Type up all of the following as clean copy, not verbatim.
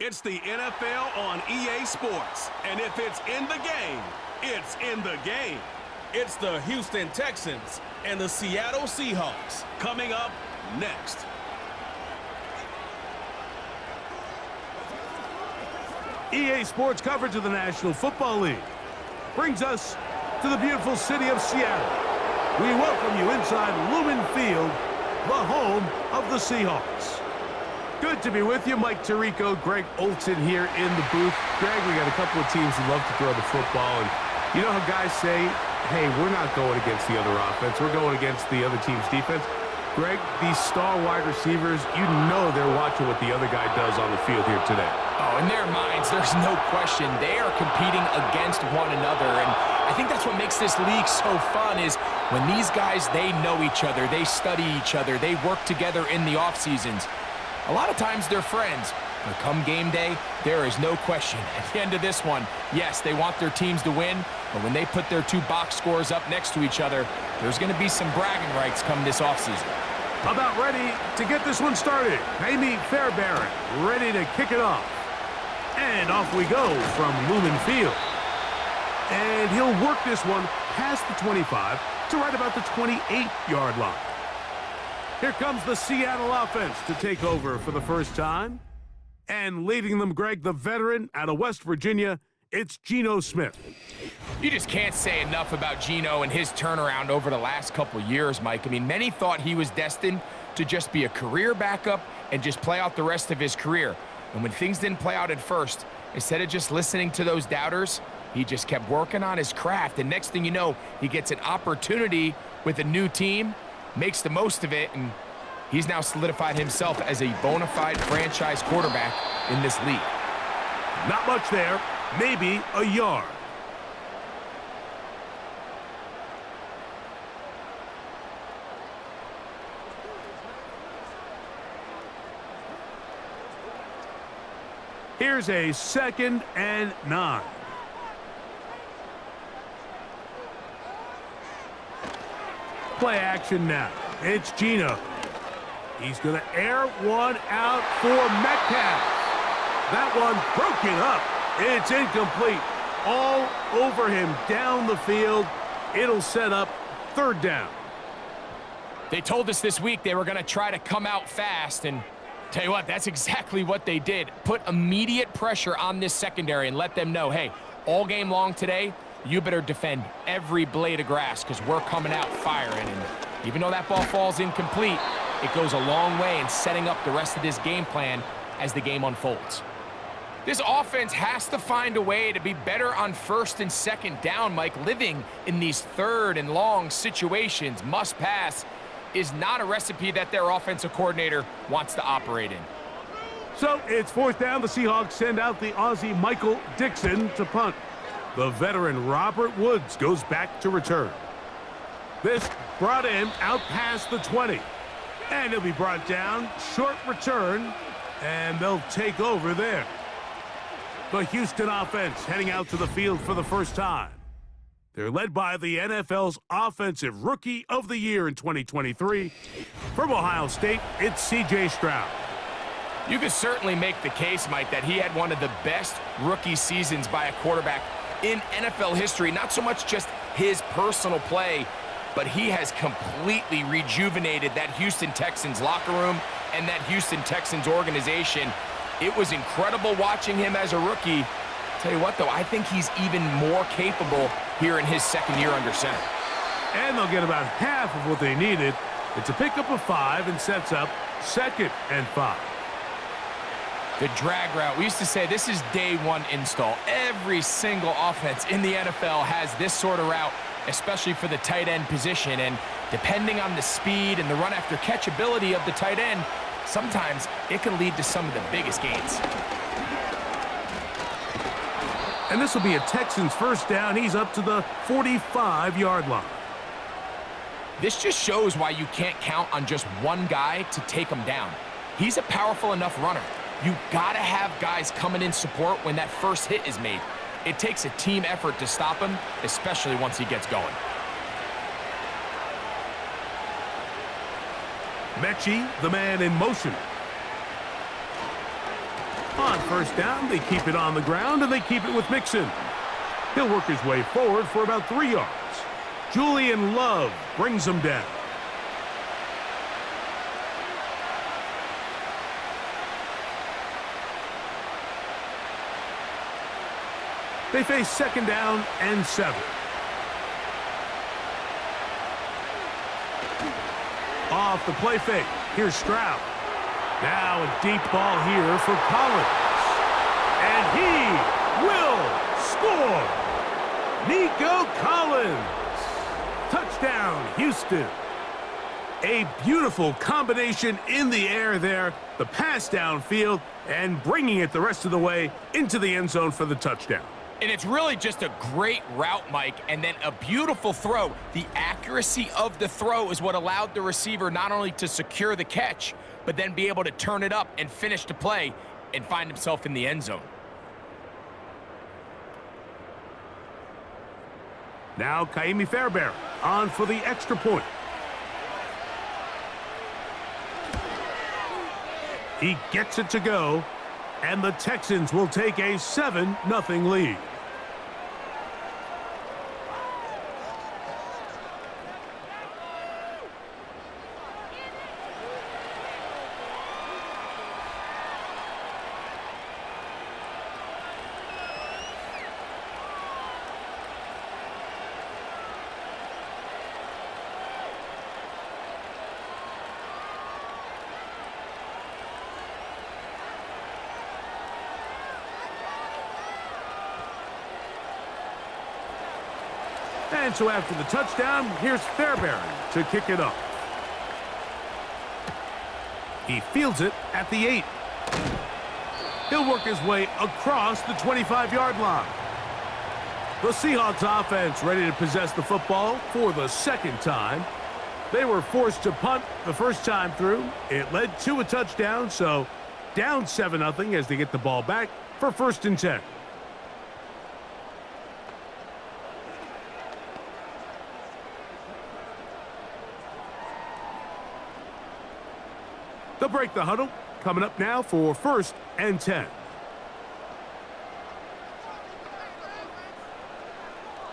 It's the NFL on EA Sports. And if it's in the game, it's in the game. It's the Houston Texans and the Seattle Seahawks. Coming up next. EA Sports coverage of the National Football League brings us to the beautiful city of Seattle. We welcome you inside Lumen Field, the home of the Seahawks. Good to be with you. Mike Tirico, Greg Olson here in the booth. Greg, we got a couple of teams who love to throw the football, and you know how guys say, hey, we're not going against the other offense. We're going against the other team's defense. Greg, these star wide receivers, you know they're watching what the other guy does on the field here today. Oh, in their minds, there's no question. They are competing against one another, and I think that's what makes this league so fun is when these guys, they know each other, they study each other, they work together in the off seasons. A lot of times they're friends, but come game day, there is no question. At the end of this one, yes, they want their teams to win, but when they put their two box scores up next to each other, there's going to be some bragging rights come this offseason. About ready to get this one started. Amy Fairbairn ready to kick it off. And off we go from Lumen Field. And he'll work this one past the 25 to right about the 28-yard line. Here comes the Seattle offense to take over for the first time. And leading them, Greg, the veteran out of West Virginia, it's Geno Smith. You just can't say enough about Geno and his turnaround over the last couple years, Mike. I mean, many thought he was destined to just be a career backup and just play out the rest of his career. And when things didn't play out at first, instead of just listening to those doubters, he just kept working on his craft. And next thing you know, he gets an opportunity with a new team, makes the most of it, and he's now solidified himself as a bona fide franchise quarterback in this league. Not much there, maybe a yard. Here's a 2nd and 9. Play action now. It's Geno. He's going to air one out for Metcalf. That one broken up. It's incomplete. All over him down the field. It'll set up 3rd down. They told us this week they were going to try to come out fast, and tell you what, that's exactly what they did. Put immediate pressure on this secondary and let them know, hey, all game long today, you better defend every blade of grass because we're coming out firing. And even though that ball falls incomplete, it goes a long way in setting up the rest of this game plan as the game unfolds. This offense has to find a way to be better on 1st and 2nd down, Mike. Living in these 3rd and long situations, must pass, is not a recipe that their offensive coordinator wants to operate in. So it's 4th down. The Seahawks send out the Aussie Michael Dixon to punt. The veteran Robert Woods goes back to return. This brought in out past the 20. And it'll be brought down, short return, and they'll take over there. The Houston offense heading out to the field for the first time. They're led by the NFL's Offensive Rookie of the Year in 2023. From Ohio State, it's C.J. Stroud. You could certainly make the case, Mike, that he had one of the best rookie seasons by a quarterback in NFL history. Not so much just his personal play, but he has completely rejuvenated that Houston Texans locker room and that Houston Texans organization. It was incredible watching him as a rookie. Tell you what, though, I think he's even more capable here in his 2nd year under center. And they'll get about half of what they needed. It's a pickup of 5 and sets up 2nd and 5. The drag route, we used to say this is day 1 install. Every single offense in the NFL has this sort of route, especially for the tight end position. And depending on the speed and the run after catch ability of the tight end, sometimes it can lead to some of the biggest gains. And this will be a Texans 1st down. He's up to the 45-yard line. This just shows why you can't count on just one guy to take him down. He's a powerful enough runner. You gotta have guys coming in support when that first hit is made. It takes a team effort to stop him, especially once he gets going. Mechie, the man in motion. On first down, they keep it on the ground, and they keep it with Mixon. He'll work his way forward for about 3 yards. Julian Love brings him down. They face second down and 7. Off the play fake. Here's Stroud. Now a deep ball here for Collins. And he will score. Nico Collins. Touchdown, Houston. A beautiful combination in the air there. The pass downfield and bringing it the rest of the way into the end zone for the touchdown. And it's really just a great route, Mike, and then a beautiful throw. The accuracy of the throw is what allowed the receiver not only to secure the catch, but then be able to turn it up and finish the play and find himself in the end zone. Now Kaimi Fairbairn on for the extra point. He gets it to go, and the Texans will take a 7-0 lead. And so after the touchdown, here's Fairbairn to kick it up. He fields it at the 8. He'll work his way across the 25-yard line. The Seahawks offense ready to possess the football for the second time. They were forced to punt the first time through. It led to a touchdown, so down 7-0 as they get the ball back for 1st and 10. They'll break the huddle. Coming up now for 1st and 10.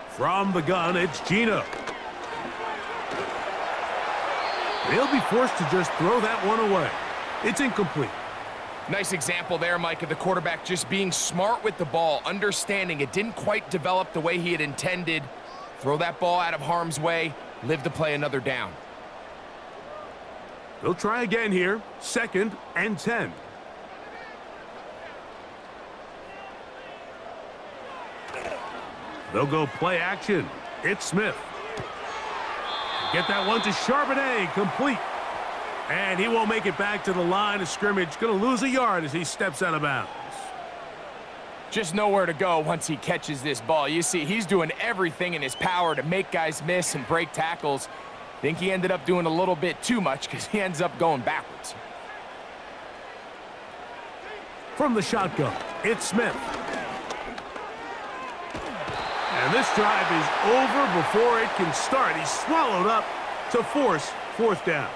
From the gun, it's Gino. They'll be forced to just throw that one away. It's incomplete. Nice example there, Mike, of the quarterback just being smart with the ball, understanding it didn't quite develop the way he had intended. Throw that ball out of harm's way, live to play another down. They'll try again here. 2nd and 10. They'll go play action. It's Smith. Get that one to Charbonnet, complete. And he won't make it back to the line of scrimmage. Going to lose a yard as he steps out of bounds. Just nowhere to go once he catches this ball. You see, he's doing everything in his power to make guys miss and break tackles. Think he ended up doing a little bit too much because he ends up going backwards. From the shotgun, it's Smith. And this drive is over before it can start. He's swallowed up to force 4th down.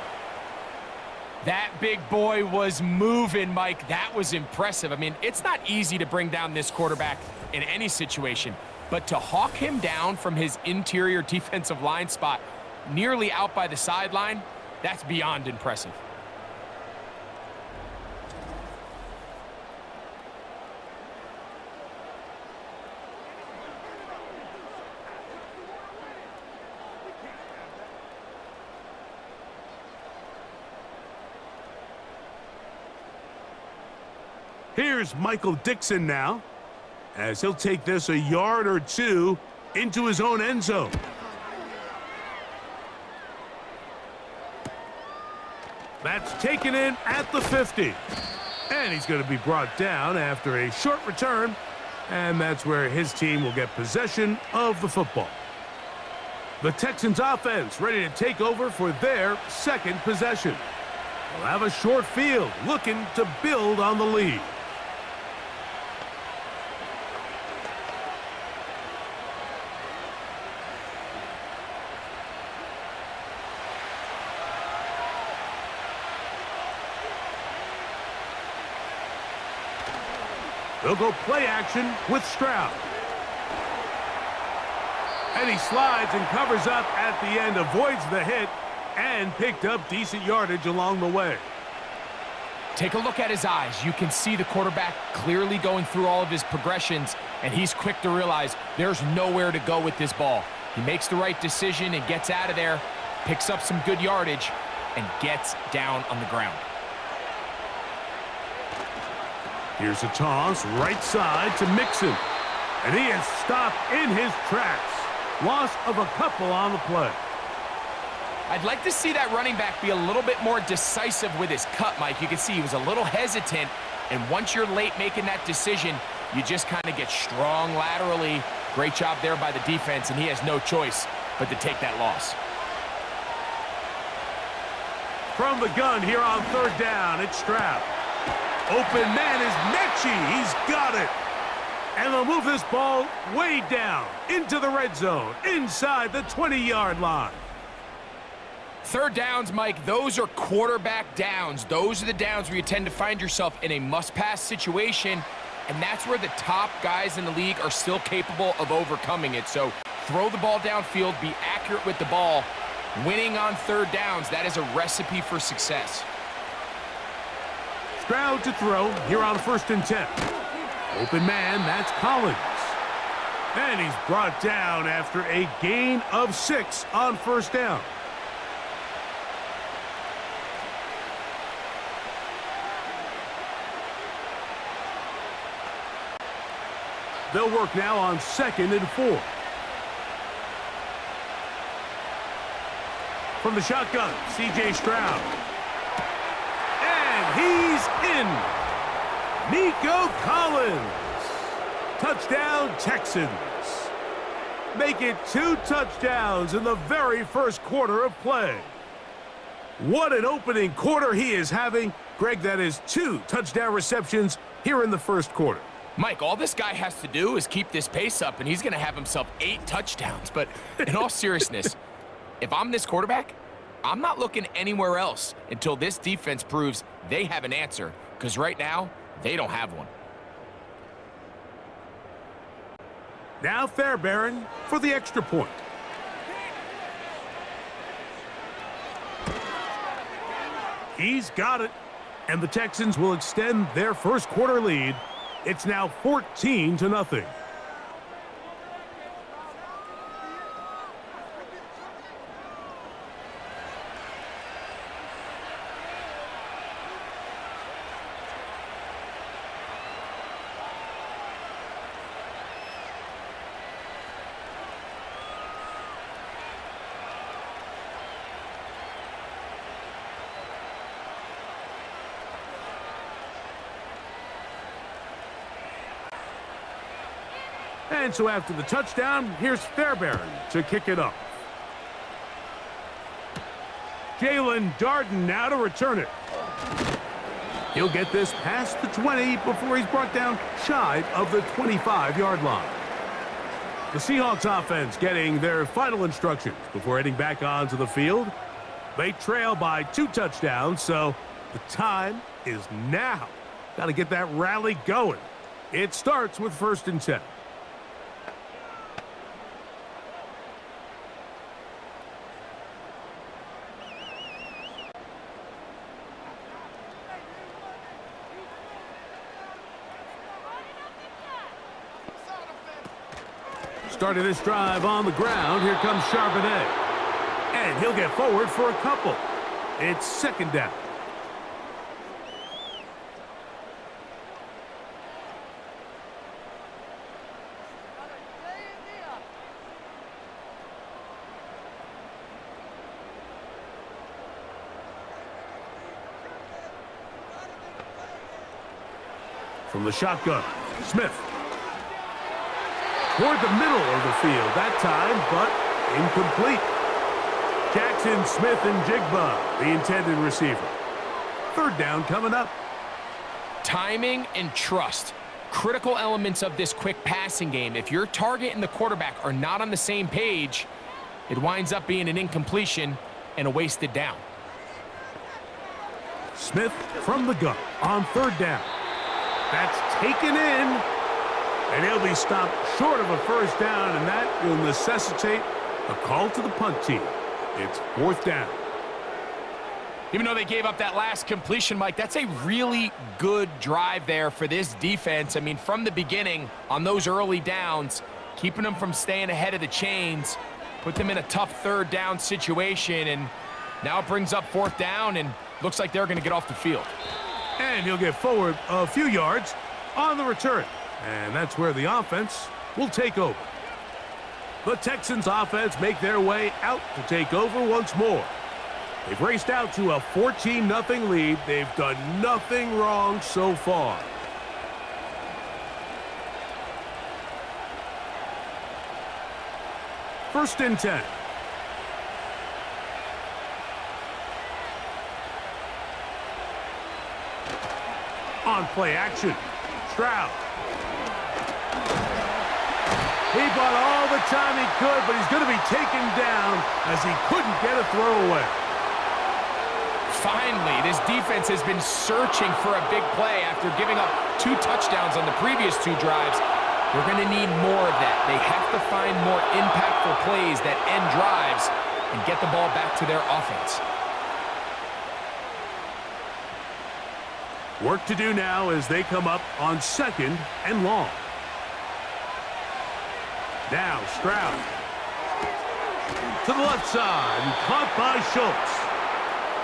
That big boy was moving, Mike. That was impressive. I mean, it's not easy to bring down this quarterback in any situation, but to hawk him down from his interior defensive line spot nearly out by the sideline, that's beyond impressive. Here's Michael Dixon now, as he'll take this a yard or two into his own end zone. That's taken in at the 50. And he's going to be brought down after a short return. And that's where his team will get possession of the football. The Texans offense ready to take over for their 2nd possession. They'll have a short field looking to build on the lead. They'll go play action with Stroud. And he slides and covers up at the end, avoids the hit, and picked up decent yardage along the way. Take a look at his eyes. You can see the quarterback clearly going through all of his progressions, and he's quick to realize there's nowhere to go with this ball. He makes the right decision and gets out of there, picks up some good yardage, and gets down on the ground. Here's a toss, right side to Mixon. And he is stopped in his tracks. Loss of a couple on the play. I'd like to see that running back be a little bit more decisive with his cut, Mike. You can see he was a little hesitant, and once you're late making that decision, you just kind of get strong laterally. Great job there by the defense, and he has no choice but to take that loss. From the gun here on third down, it's Stroud. Open man is Mechie. He's got it. And they'll move this ball way down into the red zone, inside the 20-yard line. Third downs, Mike, those are quarterback downs. Those are the downs where you tend to find yourself in a must-pass situation, and that's where the top guys in the league are still capable of overcoming it. So throw the ball downfield, be accurate with the ball. Winning on third downs, that is a recipe for success. Stroud to throw here on 1st and 10. Open man, that's Collins. And he's brought down after a gain of 6 on 1st down. They'll work now on 2nd and 4. From the shotgun, C.J. Stroud. And he's in. Nico Collins. Touchdown, Texans. Make it 2 touchdowns in the very first quarter of play. What an opening quarter he is having. Greg, that is 2 touchdown receptions here in the first quarter. Mike, all this guy has to do is keep this pace up, and he's going to have himself 8 touchdowns. But in all seriousness, if I'm this quarterback, I'm not looking anywhere else until this defense proves they have an answer, because right now, they don't have one. Now Fairbairn for the extra point. He's got it, and the Texans will extend their first quarter lead. It's now 14-0. And so after the touchdown, here's Fairbairn to kick it up. Jalen Darden now to return it. He'll get this past the 20 before he's brought down shy of the 25-yard line. The Seahawks offense getting their final instructions before heading back onto the field. They trail by 2 touchdowns, so the time is now. Got to get that rally going. It starts with 1st and 10. Starting this drive on the ground, here comes Charbonnet. And he'll get forward for a couple. It's 2nd down. From the shotgun, Smith. Toward the middle of the field that time, but incomplete. Jackson, Smith, and Jigba, the intended receiver. 3rd down coming up. Timing and trust. Critical elements of this quick passing game. If your target and the quarterback are not on the same page, it winds up being an incompletion and a wasted down. Smith from the gun on 3rd down. That's taken in. And he'll be stopped short of a first down, and that will necessitate a call to the punt team. It's 4th down. Even though they gave up that last completion, Mike, that's a really good drive there for this defense. I mean, from the beginning, on those early downs, keeping them from staying ahead of the chains, put them in a tough 3rd down situation, and now it brings up 4th down, and looks like they're going to get off the field. And he'll get forward a few yards on the return. And that's where the offense will take over. The Texans offense make their way out to take over once more. They've raced out to a 14-0 lead. They've done nothing wrong so far. First and 10. On play action, Stroud. He bought all the time he could, but he's going to be taken down as he couldn't get a throw away. Finally, this defense has been searching for a big play after giving up 2 touchdowns on the previous 2 drives. They're going to need more of that. They have to find more impactful plays that end drives and get the ball back to their offense. Work to do now as they come up on 2nd and long. Now Stroud to the left side and caught by Schultz.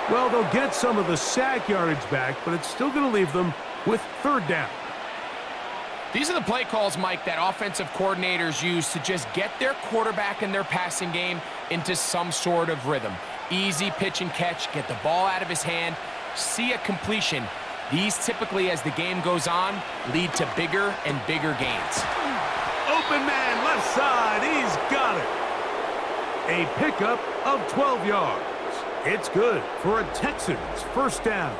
Well, they'll get some of the sack yardage back, but it's still going to leave them with 3rd down. These are the play calls, Mike, that offensive coordinators use to just get their quarterback and their passing game into some sort of rhythm. Easy pitch and catch, get the ball out of his hand, see a completion. These typically, as the game goes on, lead to bigger and bigger gains. Open man, left side, he's got it. A pickup of 12 yards. It's good for a Texans first down.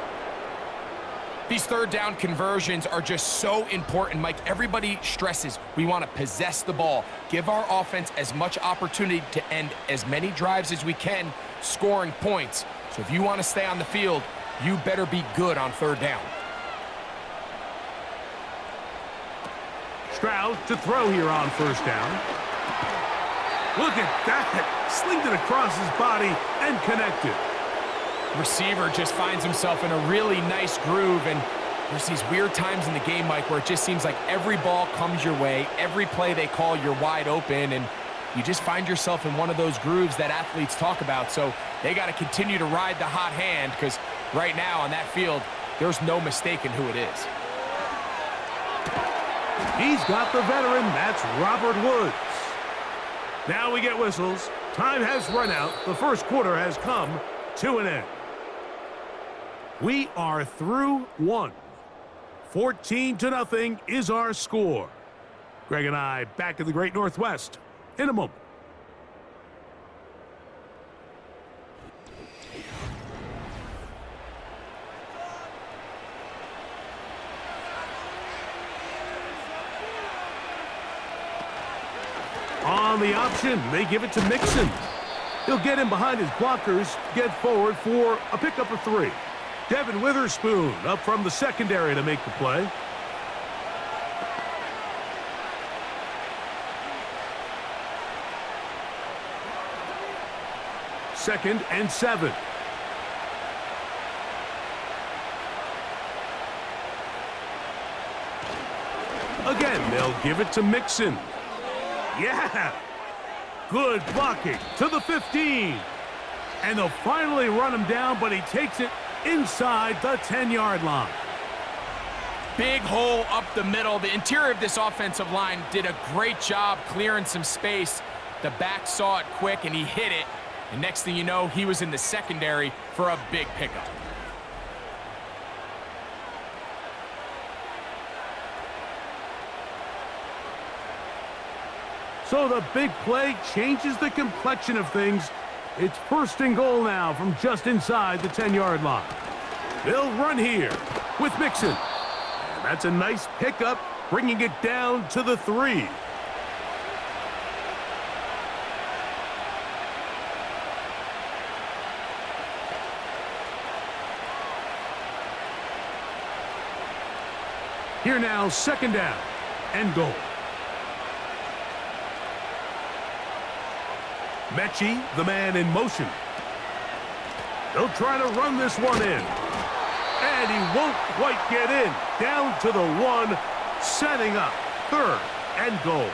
These 3rd down conversions are just so important, Mike. Everybody stresses we want to possess the ball, give our offense as much opportunity to end as many drives as we can, scoring points. So if you want to stay on the field, you better be good on 3rd down. Stroud to throw here on first down. Look at that. Slinged it across his body and connected. Receiver just finds himself in a really nice groove, and there's these weird times in the game, Mike, where it just seems like every ball comes your way, every play they call, you're wide open, and you just find yourself in one of those grooves that athletes talk about. So they got to continue to ride the hot hand, because right now on that field, there's no mistaking who it is. He's got the veteran. That's Robert Woods. Now we get whistles. Time has run out. The first quarter has come to an end. We are through 1. 14-0 is our score. Greg and I back in the Great Northwest in a moment. On the option, they give it to Mixon. He'll get him behind his blockers, get forward for a pickup of 3. Devin Witherspoon up from the secondary to make the play. Second and 7. Again, they'll give it to Mixon. Yeah! Good blocking to the 15. And they'll finally run him down, but he takes it inside the 10-yard line. Big hole up the middle. The interior of this offensive line did a great job clearing some space. The back saw it quick, and he hit it. And next thing you know, he was in the secondary for a big pickup. So the big play changes the complexion of things. It's first and goal now from just inside the 10-yard line. They'll run here with Mixon. And that's a nice pickup, bringing it down to the 3. Here now, second down and goal. Mechie, the man in motion. They'll try to run this one in. And he won't quite get in. Down to the 1, setting up third and goal.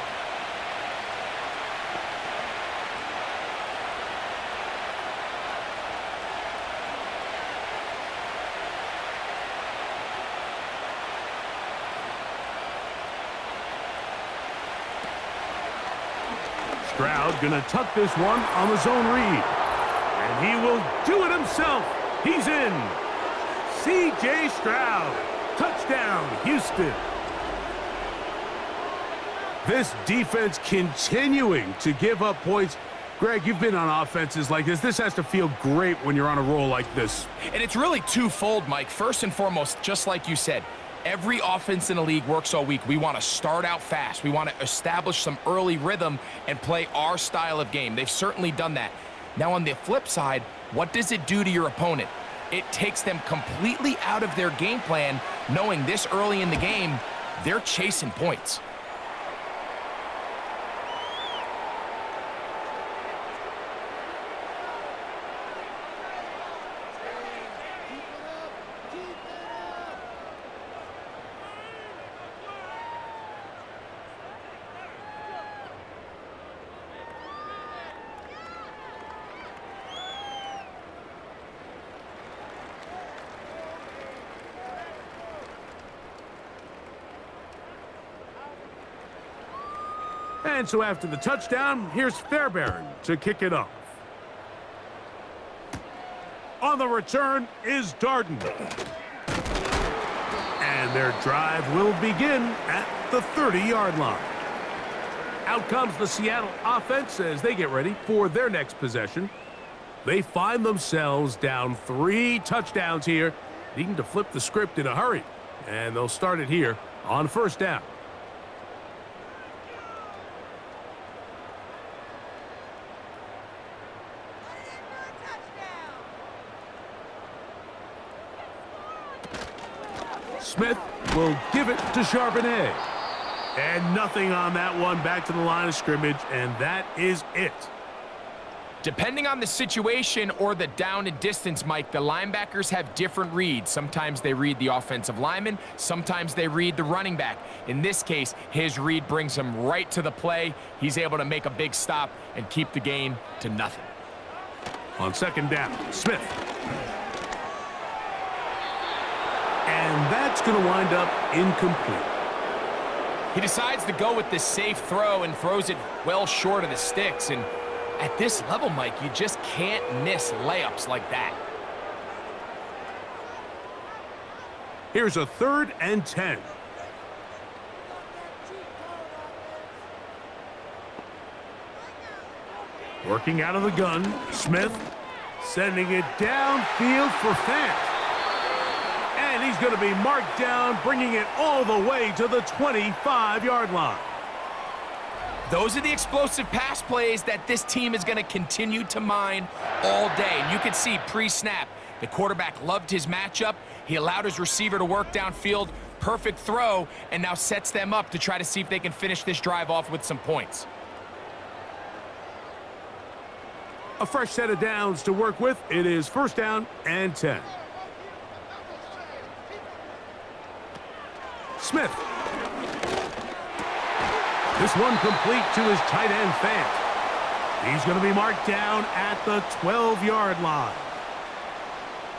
Stroud gonna tuck this one on the zone read. And he will do it himself. He's in. C.J. Stroud. Touchdown, Houston. This defense continuing to give up points. Greg, you've been on offenses like this. This has to feel great when you're on a roll like this. And it's really twofold, Mike. First and foremost, just like you said, every offense in the league works all week. We want to start out fast. We want to establish some early rhythm and play our style of game. They've certainly done that. Now, on the flip side, what does it do to your opponent? It takes them completely out of their game plan, knowing this early in the game, they're chasing points. And so after the touchdown, here's Fairbairn to kick it off. On the return is Darden. And their drive will begin at the 30-yard line. Out comes the Seattle offense as they get ready for their next possession. They find themselves down 3 touchdowns here, needing to flip the script in a hurry. And they'll start it here on first down. Smith will give it to Charbonnet. And nothing on that one, back to the line of scrimmage, and that is it. Depending on the situation or the down and distance, Mike, the linebackers have different reads. Sometimes they read the offensive lineman, sometimes they read the running back. In this case, his read brings him right to the play. He's able to make a big stop and keep the gain to nothing. On second down, Smith. And that's going to wind up incomplete. He decides to go with the safe throw and throws it well short of the sticks. And at this level, Mike, you just can't miss layups like that. Here's a 3rd and 10. Working out of the gun, Smith sending it downfield for Fant. And he's going to be marked down, bringing it all the way to the 25-yard line. Those are the explosive pass plays that this team is going to continue to mine all day. And you can see pre-snap, the quarterback loved his matchup. He allowed his receiver to work downfield, perfect throw, and now sets them up to try to see if they can finish this drive off with some points. A fresh set of downs to work with. It is first down and 10. Smith. This one complete to his tight end, Fant. He's going to be marked down at the 12-yard line.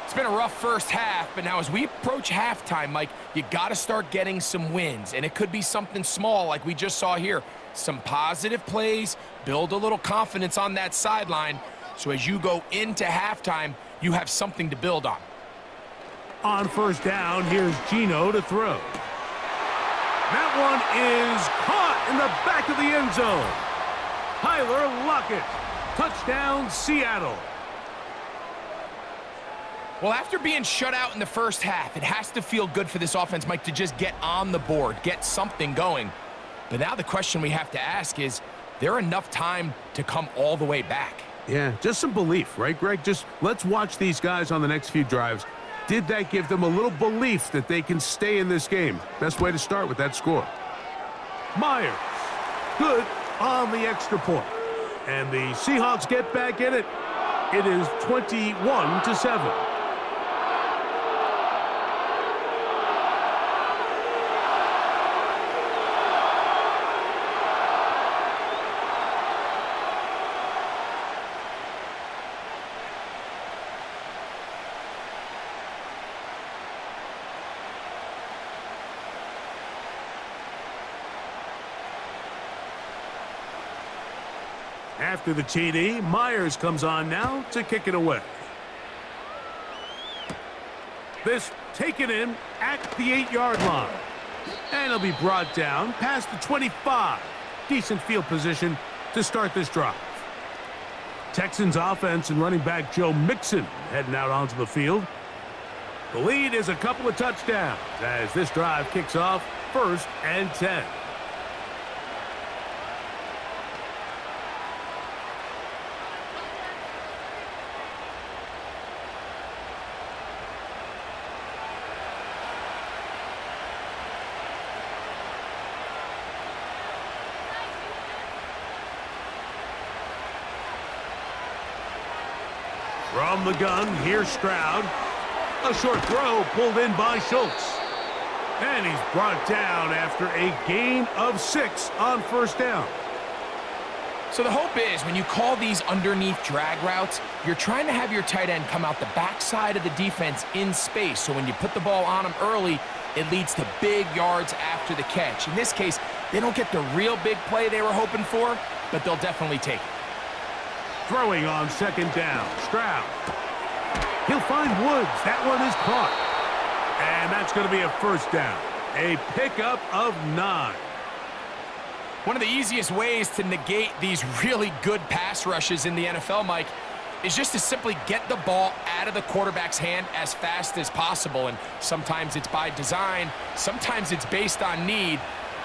It's been a rough first half, but now as we approach halftime, Mike, you got to start getting some wins, and it could be something small like we just saw here. Some positive plays, build a little confidence on that sideline, so as you go into halftime, you have something to build on. On first down, here's Gino to throw. That one is caught in the back of the end zone. Tyler Lockett, touchdown Seattle. Well, after being shut out in the first half, it has to feel good for this offense, Mike, to just get on the board, get something going. But now the question we have to ask is there enough time to come all the way back? Yeah, just some belief, right, Greg? Just let's watch these guys on the next few drives Did that give them a little belief that they can stay in this game? Best way to start with that score. Myers, good on the extra point. And the Seahawks get back in it. It is 21-7. After the TD, Myers comes on now to kick it away. This taken in at the 8-yard line. And it'll be brought down past the 25. Decent field position to start this drive. Texans offense and running back Joe Mixon heading out onto the field. The lead is a couple of touchdowns as this drive kicks off 1st and 10. From the gun, here's Stroud. A short throw pulled in by Schultz. And he's brought down after a gain of 6 on 1st down. So the hope is when you call these underneath drag routes, you're trying to have your tight end come out the backside of the defense in space. So when you put the ball on him early, it leads to big yards after the catch. In this case, they don't get the real big play they were hoping for, but they'll definitely take it. Throwing on 2nd down, Stroud. He'll find Woods. That one is caught. And that's going to be a 1st down. A pickup of 9. One of the easiest ways to negate these really good pass rushes in the NFL, Mike, is just to simply get the ball out of the quarterback's hand as fast as possible. And sometimes it's by design, sometimes it's based on need.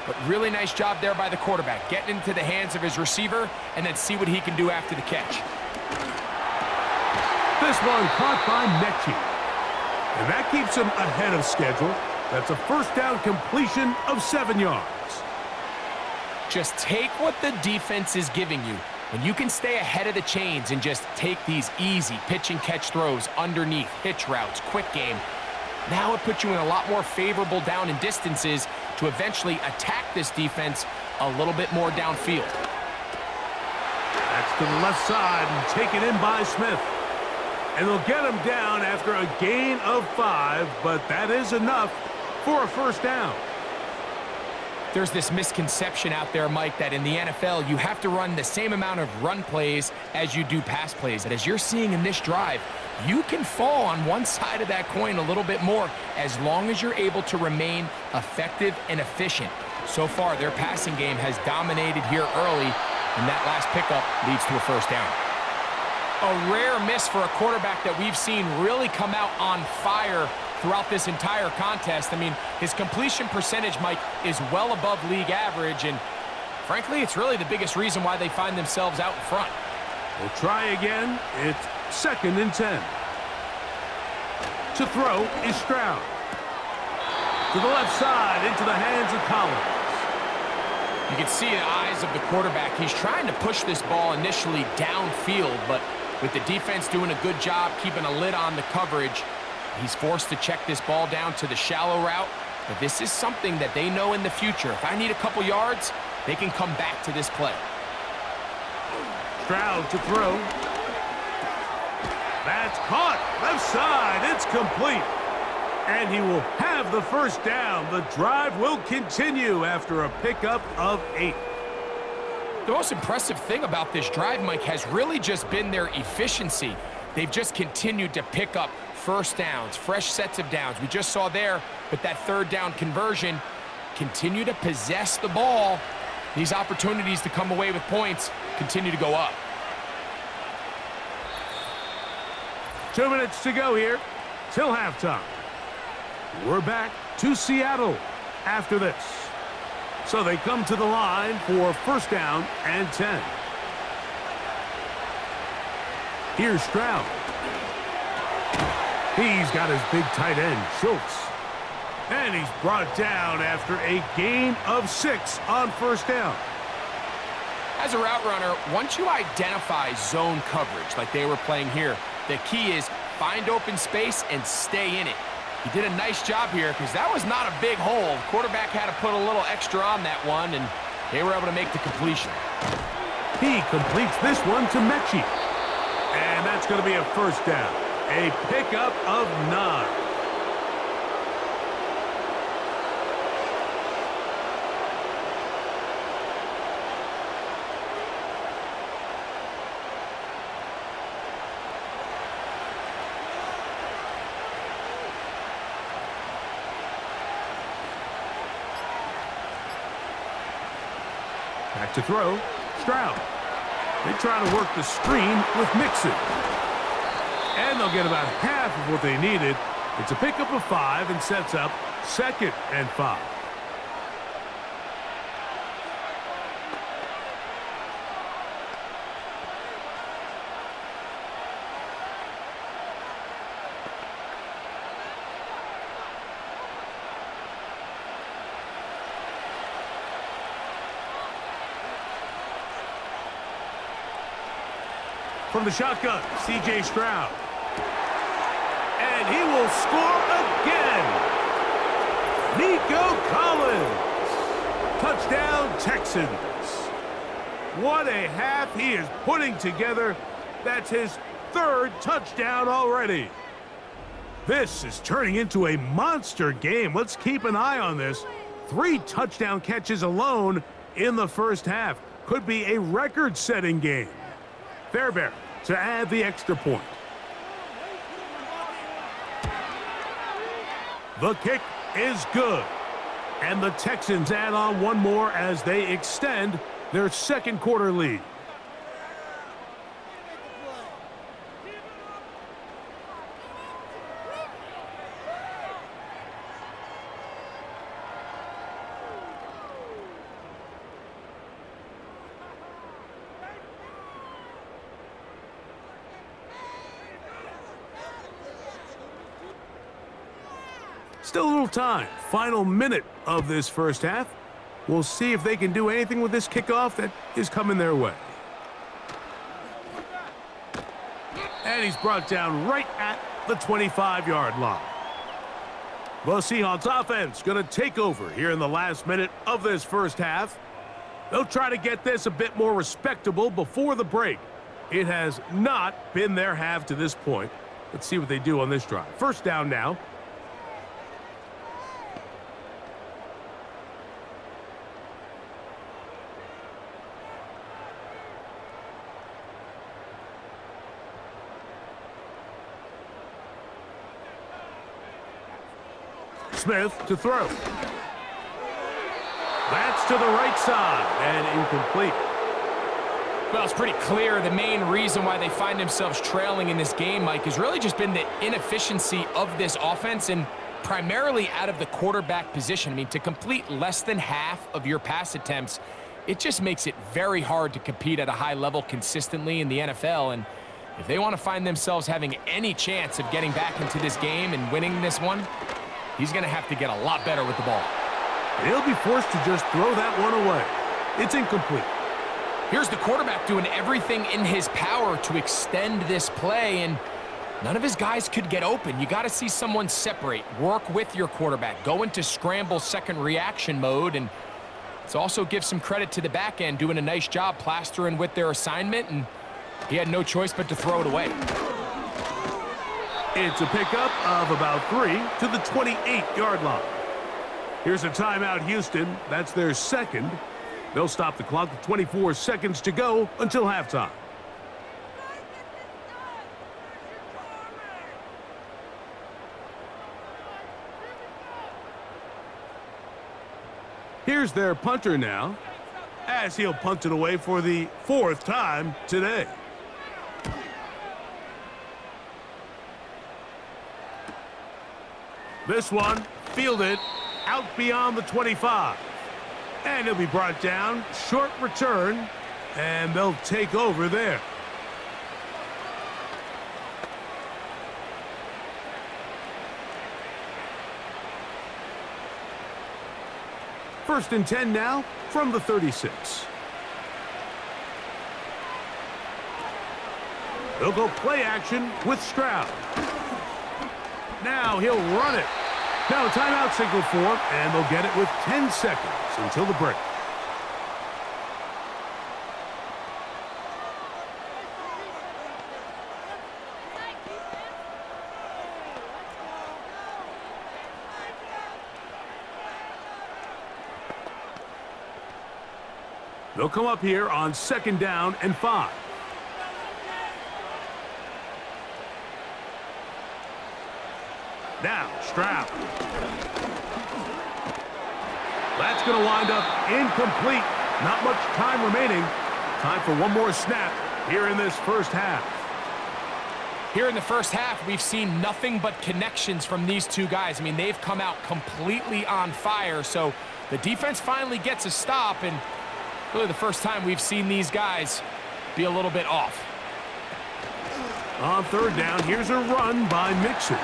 But really nice job there by the quarterback, getting into the hands of his receiver and then see what he can do after the catch. This one caught by Mechie. And that keeps him ahead of schedule. That's a 1st down completion of 7 yards. Just take what the defense is giving you. When you can stay ahead of the chains and just take these easy pitch and catch throws underneath, hitch routes, quick game, now it puts you in a lot more favorable down and distances to eventually attack this defense a little bit more downfield. That's to the left side and taken in by Smith. And they'll get him down after a gain of 5, but that is enough for a 1st down. There's this misconception out there, Mike, that in the NFL you have to run the same amount of run plays as you do pass plays. And as you're seeing in this drive, you can fall on one side of that coin a little bit more as long as you're able to remain effective and efficient. So far, their passing game has dominated here early, and that last pickup leads to a 1st down. A rare miss for a quarterback that we've seen really come out on fire throughout this entire contest. I mean, his completion percentage, Mike, is well above league average, and frankly, it's really the biggest reason why they find themselves out in front. We'll try again. It's 2nd and 10. To throw is Stroud. To the left side, into the hands of Collins. You can see the eyes of the quarterback. He's trying to push this ball initially downfield, but with the defense doing a good job keeping a lid on the coverage, he's forced to check this ball down to the shallow route. But this is something that they know in the future. If I need a couple yards, they can come back to this play. Stroud to throw. That's caught. Left side. It's complete. And he will have the 1st down. The drive will continue after a pickup of 8. The most impressive thing about this drive, Mike, has really just been their efficiency. They've just continued to pick up 1st downs, fresh sets of downs. We just saw there with that 3rd down conversion, continue to possess the ball. These opportunities to come away with points continue to go up. 2 minutes to go here till halftime. We're back to Seattle after this. So they come to the line for 1st down and 10. Here's Stroud. He's got his big tight end, Schultz. And he's brought down after a gain of 6 on first down. As a route runner, once you identify zone coverage like they were playing here, the key is find open space and stay in it. He did a nice job here because that was not a big hole. Quarterback had to put a little extra on that one, and they were able to make the completion. He completes this one to Mechie. And that's going to be a first down. A pickup of 9. Back to throw, Stroud. They try to work the screen with Mixon. And they'll get about half of what they needed. It's a pickup of 5 and sets up 2nd and 5. From the shotgun, C.J. Stroud. And he will score again. Nico Collins. Touchdown, Texans. What a half he is putting together. That's his 3rd touchdown already. This is turning into a monster game. Let's keep an eye on this. 3 touchdown catches alone in the first half. Could be a record-setting game. Fairbairn to add the extra point. The kick is good. And the Texans add on one more as they extend their 2nd quarter lead. Still a little time. Final minute of this first half. We'll see if they can do anything with this kickoff that is coming their way. And he's brought down right at the 25-yard line. The Seahawks offense going to take over here in the last minute of this first half. They'll try to get this a bit more respectable before the break. It has not been their half to this point. Let's see what they do on this drive. First down now. Smith to throw. That's to the right side and incomplete. Well, it's pretty clear the main reason why they find themselves trailing in this game, Mike, has really just been the inefficiency of this offense and primarily out of the quarterback position. I mean, to complete less than half of your pass attempts, it just makes it very hard to compete at a high level consistently in the NFL. And if they want to find themselves having any chance of getting back into this game and winning this one, he's going to have to get a lot better with the ball. He'll be forced to just throw that one away. It's incomplete. Here's the quarterback doing everything in his power to extend this play, and none of his guys could get open. You got to see someone separate, work with your quarterback, go into scramble second reaction mode, and let's also give some credit to the back end doing a nice job plastering with their assignment, and he had no choice but to throw it away. It's a pickup of about 3 to the 28-yard line. Here's a timeout, Houston. That's their 2nd. They'll stop the clock with 24 seconds to go until halftime. Here's their punter now, as he'll punt it away for the 4th time today. This one fielded out beyond the 25. And he'll be brought down. Short return. And they'll take over there. First and 10 now from the 36. They'll go play action with Stroud. Now he'll run it. Now a timeout signal for him, and they'll get it with 10 seconds until the break. They'll come up here on 2nd down and 5. Now, Stroud. That's going to wind up incomplete. Not much time remaining. Time for one more snap here in this first half. Here in the first half, we've seen nothing but connections from these two guys. I mean, they've come out completely on fire, so the defense finally gets a stop, and really the first time we've seen these guys be a little bit off. On 3rd down, here's a run by Mixon.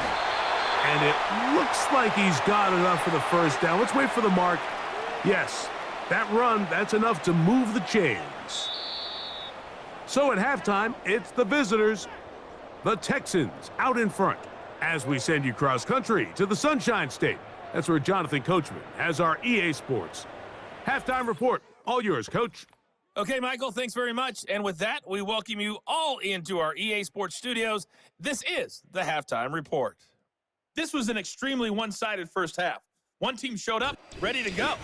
And it looks like he's got enough for the first down. Let's wait for the mark. Yes, that run, that's enough to move the chains. So at halftime, it's the visitors, the Texans, out in front, as we send you cross-country to the Sunshine State. That's where Jonathan Coachman has our EA Sports halftime report. All yours, Coach. Okay, Michael, thanks very much. And with that, we welcome you all into our EA Sports studios. This is the halftime report. This was an extremely one-sided first half. One team showed up, ready to go.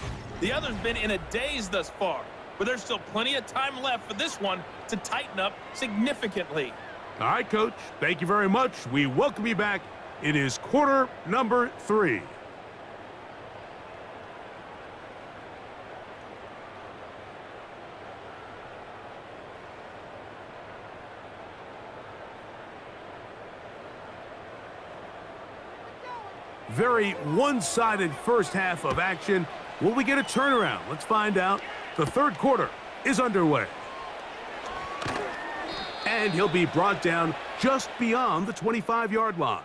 The other's been in a daze thus far, but there's still plenty of time left for this one to tighten up significantly. All right, Coach. Thank you very much. We welcome you back. It is quarter number 3. Very one-sided first half of action. Will we get a turnaround? Let's find out. The 3rd quarter is underway. And he'll be brought down just beyond the 25-yard line.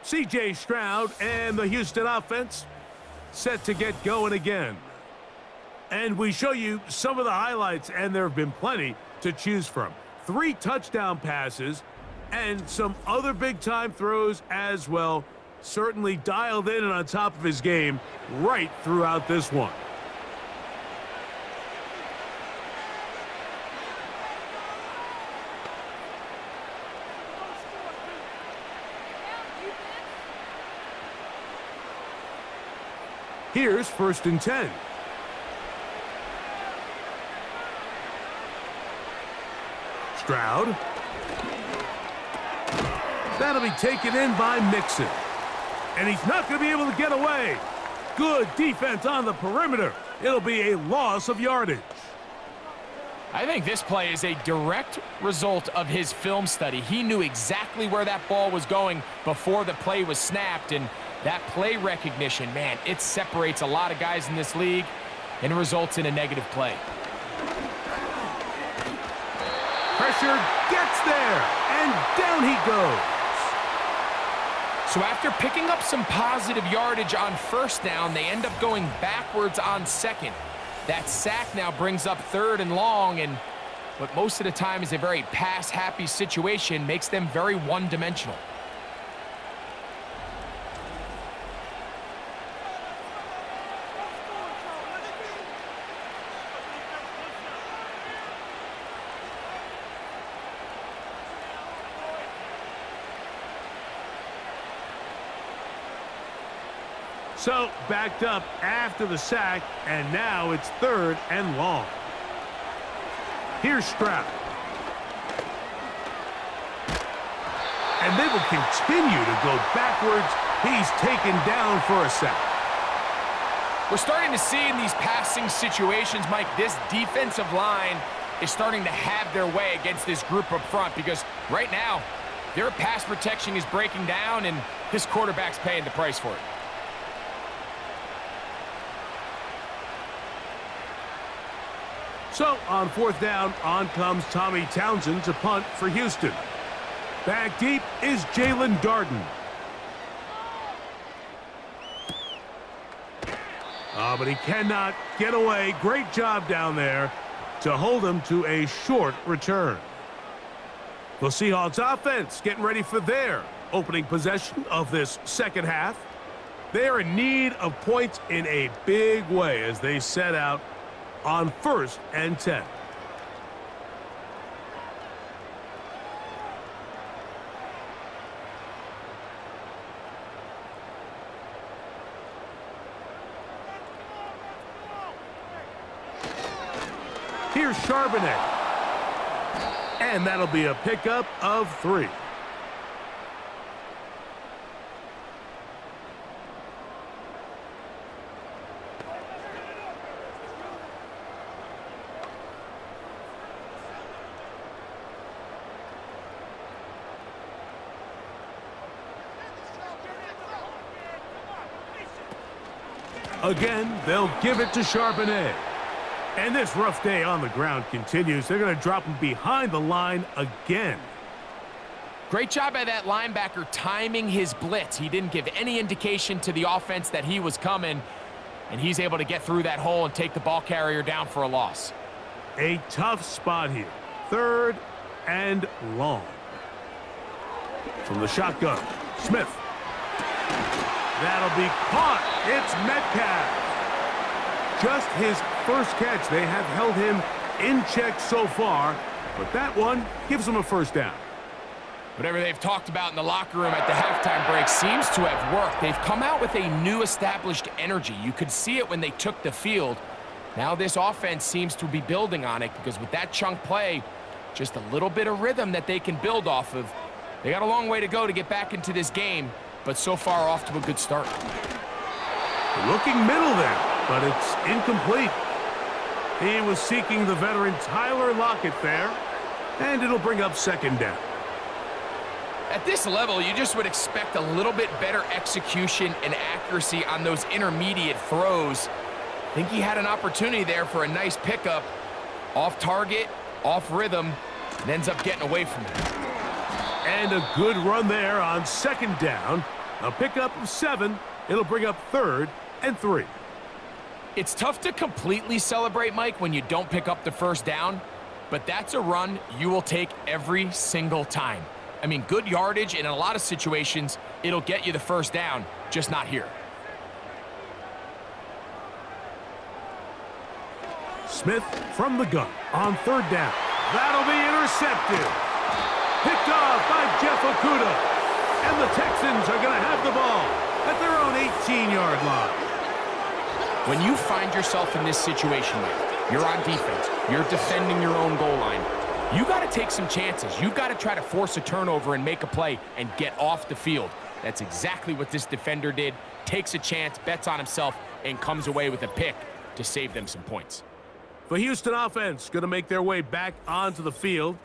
C.J. Stroud and the Houston offense set to get going again. And we show you some of the highlights, and there have been plenty to choose from. 3 touchdown passes and some other big-time throws as well. Certainly dialed in and on top of his game right throughout this one. Here's 1st and 10. Stroud. That'll be taken in by Mixon. And he's not going to be able to get away. Good defense on the perimeter. It'll be a loss of yardage. I think this play is a direct result of his film study. He knew exactly where that ball was going before the play was snapped, and that play recognition, man, it separates a lot of guys in this league and results in a negative play. Pressure gets there, and down he goes. So after picking up some positive yardage on 1st down, they end up going backwards on 2nd. That sack now brings up 3rd and long, and what most of the time is a very pass-happy situation makes them very one-dimensional. So backed up after the sack, and now it's 3rd and long. Here's Stroud. And they will continue to go backwards. He's taken down for a sack. We're starting to see in these passing situations, Mike, this defensive line is starting to have their way against this group up front, because right now their pass protection is breaking down, and this quarterback's paying the price for it. So on 4th down, on comes Tommy Townsend to punt for Houston. Back deep is Jalen Darden. Oh, but he cannot get away. Great job down there to hold him to a short return. The Seahawks offense getting ready for their opening possession of this second half. They are in need of points in a big way as they set out on 1st and 10. Here's Charbonnet. And that'll be a pickup of 3. Again, they'll give it to Charbonnet. And this rough day on the ground continues. They're going to drop him behind the line again. Great job by that linebacker timing his blitz. He didn't give any indication to the offense that he was coming, and he's able to get through that hole and take the ball carrier down for a loss. A tough spot here. 3rd and long. From the shotgun, Smith. That'll be caught. It's Metcalf. Just his first catch. They have held him in check so far, but that one gives him a first down. Whatever they've talked about in the locker room at the halftime break seems to have worked. They've come out with a new established energy. You could see it when they took the field. Now this offense seems to be building on it because with that chunk play, just a little bit of rhythm that they can build off of. They got a long way to go to get back into this game, but so far off to a good start. Looking middle there, but it's incomplete. He was seeking the veteran Tyler Lockett there, and it'll bring up 2nd down. At this level, you just would expect a little bit better execution and accuracy on those intermediate throws. I think he had an opportunity there for a nice pickup. Off target, off rhythm, and ends up getting away from it. And a good run there on 2nd down. A pickup of 7. It'll bring up 3rd and 3. It's tough to completely celebrate, Mike, when you don't pick up the first down, but that's a run you will take every single time. I mean, good yardage, and in a lot of situations, it'll get you the first down, just not here. Smith from the gun on 3rd down. That'll be intercepted. Picked off by Jeff Okudah. And the Texans are going to have the ball at their own 18-yard line. When you find yourself in this situation, Mike, you're on defense, you're defending your own goal line, you got to take some chances. You got to try to force a turnover and make a play and get off the field. That's exactly what this defender did. Takes a chance, bets on himself, and comes away with a pick to save them some points. The Houston offense going to make their way back onto the field.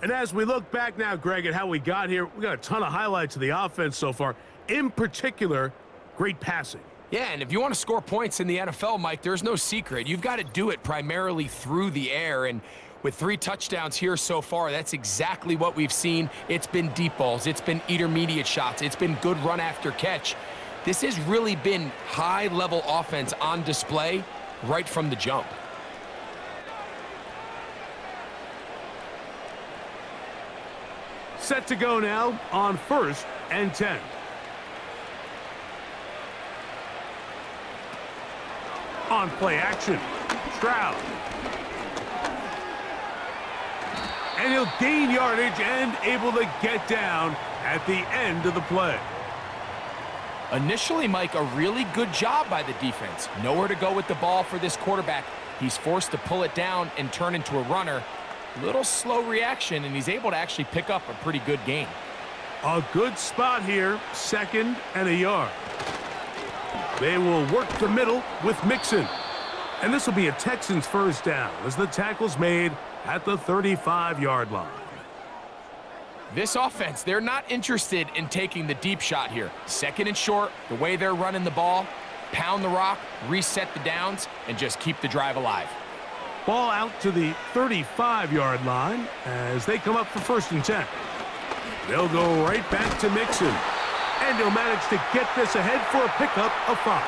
And as we look back now, Greg, at how we got here, we got a ton of highlights of the offense so far. In particular, great passing. Yeah, and if you want to score points in the NFL, Mike, there's no secret. You've got to do it primarily through the air, and with 3 touchdowns here so far, that's exactly what we've seen. It's been deep balls. It's been intermediate shots. It's been good run after catch. This has really been high-level offense on display right from the jump. Set to go now on 1st and 10. On play action, Stroud. And he'll gain yardage and able to get down at the end of the play. Initially, Mike, a really good job by the defense. Nowhere to go with the ball for this quarterback. He's forced to pull it down and turn into a runner. Little slow reaction, and he's able to actually pick up a pretty good gain. A good spot here, 2nd and a yard. They will work the middle with Mixon. And this will be a Texans first down as the tackle's made at the 35-yard line. This offense, they're not interested in taking the deep shot here. 2nd and short, the way they're running the ball, pound the rock, reset the downs, and just keep the drive alive. Ball out to the 35-yard line as they come up for 1st and 10. They'll go right back to Mixon. And he'll manage to get this ahead for a pickup of 5.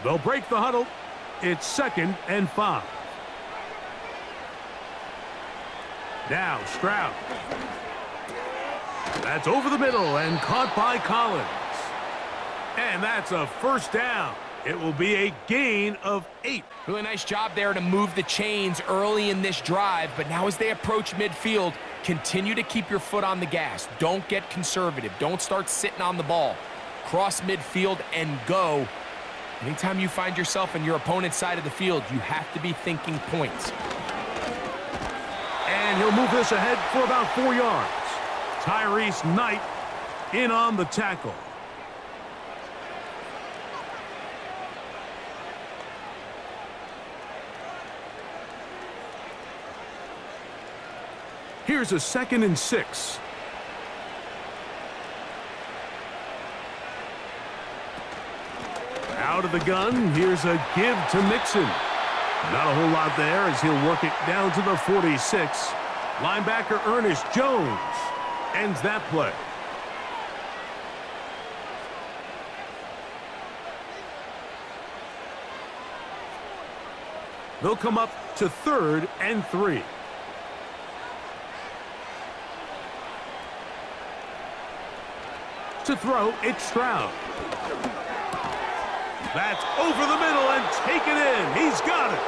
They'll break the huddle. It's 2nd and 5. Now Stroud. That's over the middle and caught by Collins. And that's a first down. It will be a gain of 8. Really nice job there to move the chains early in this drive, but now as they approach midfield, continue to keep your foot on the gas. Don't get conservative. Don't start sitting on the ball. Cross midfield and go. Anytime you find yourself on your opponent's side of the field, you have to be thinking points. And he'll move this ahead for about 4 yards. Tyrese Knight in on the tackle. Here's a 2nd and 6. Out of the gun, here's a give to Mixon. Not a whole lot there as he'll work it down to the 46. Linebacker Ernest Jones ends that play. They'll come up to 3rd and 3. To throw, it's Stroud. That's over the middle and taken in. He's got it.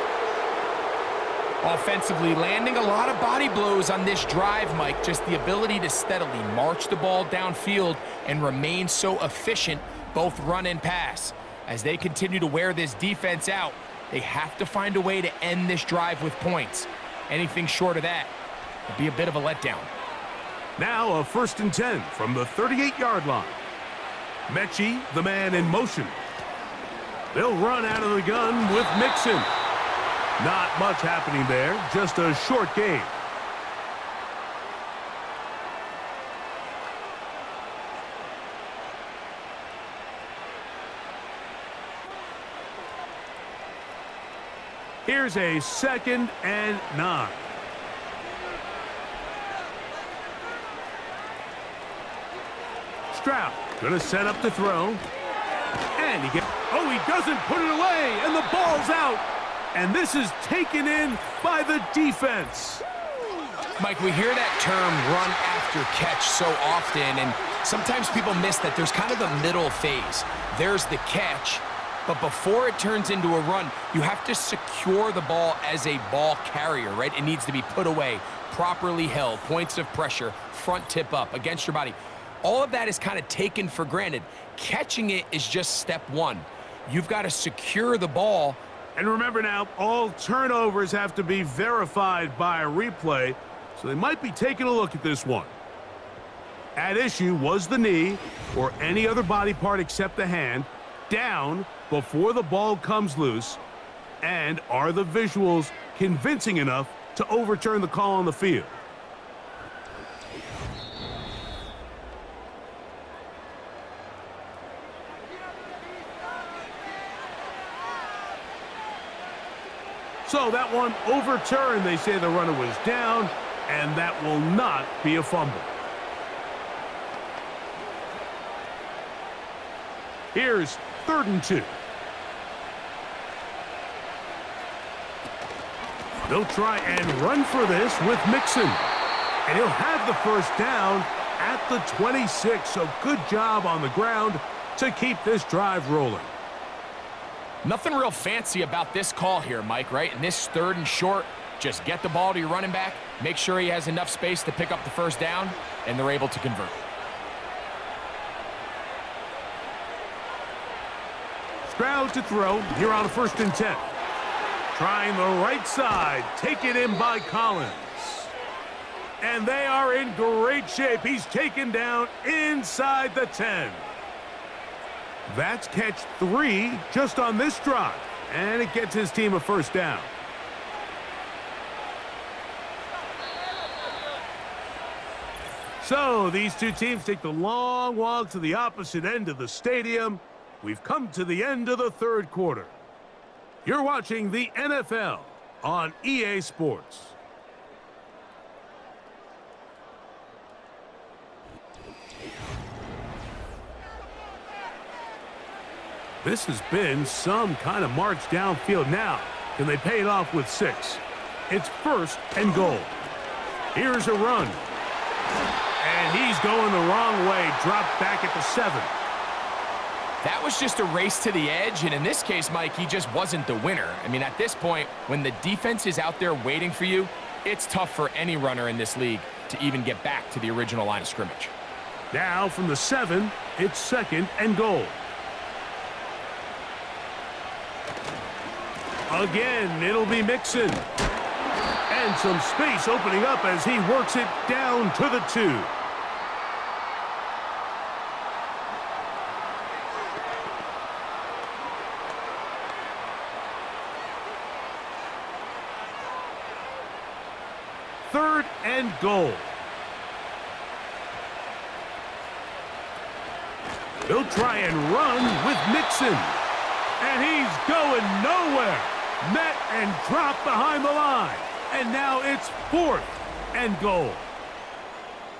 Offensively, landing a lot of body blows on this drive, Mike. Just the ability to steadily march the ball downfield and remain so efficient, both run and pass. As they continue to wear this defense out, they have to find a way to end this drive with points. Anything short of that would be a bit of a letdown. Now a 1st and 10 from the 38-yard line. Mechie, the man in motion. They'll run out of the gun with Mixon. Not much happening there, just a short gain. Here's a 2nd and 9. Stroud gonna set up to throw. And he doesn't put it away, and the ball's out. And this is taken in by the defense. Mike, we hear that term run after catch so often, and sometimes people miss that there's kind of a middle phase. There's the catch, but before it turns into a run, you have to secure the ball as a ball carrier, right? It needs to be put away, properly held, points of pressure, front tip up against your body. All of that is kind of taken for granted. Catching it is just step one. You've got to secure the ball. And remember now, all turnovers have to be verified by a replay, so they might be taking a look at this one. At issue was the knee, or any other body part except the hand, down before the ball comes loose, and are the visuals convincing enough to overturn the call on the field? So that one overturned. They say the runner was down, and that will not be a fumble. Here's 3rd and 2. They'll try and run for this with Mixon. And he'll have the first down at the 26. So good job on the ground to keep this drive rolling. Nothing real fancy about this call here, Mike, right? And this 3rd and short, just get the ball to your running back, make sure he has enough space to pick up the first down, and they're able to convert. Stroud to throw here on 1st and 10. Trying the right side, taken in by Collins. And they are in great shape. He's taken down inside the 10. That's catch 3 just on this drive, and it gets his team a first down. So these two teams take the long walk to the opposite end of the stadium. We've come to the end of the 3rd quarter. You're watching the NFL on EA Sports. This has been some kind of march downfield now. Can they pay it off with 6? It's 1st and goal. Here's a run. And he's going the wrong way. Dropped back at the 7. That was just a race to the edge, and in this case, Mike, he just wasn't the winner. I mean, at this point, when the defense is out there waiting for you, it's tough for any runner in this league to even get back to the original line of scrimmage. Now from the 7, it's 2nd and goal. Again, it'll be Mixon. And some space opening up as he works it down to the 2. Third and goal. They'll try and run with Mixon. And he's going nowhere. Met and dropped behind the line. And now it's 4th and goal.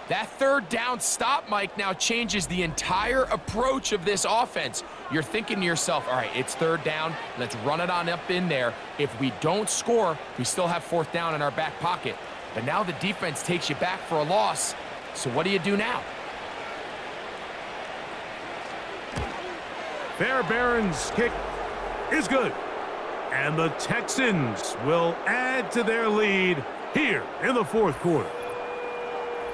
That 3rd down stop, Mike, now changes the entire approach of this offense. You're thinking to yourself, all right, it's 3rd down. Let's run it on up in there. If we don't score, we still have 4th down in our back pocket. But now the defense takes you back for a loss. So what do you do now? Fairbairn's kick is good. And the Texans will add to their lead here in the 4th quarter.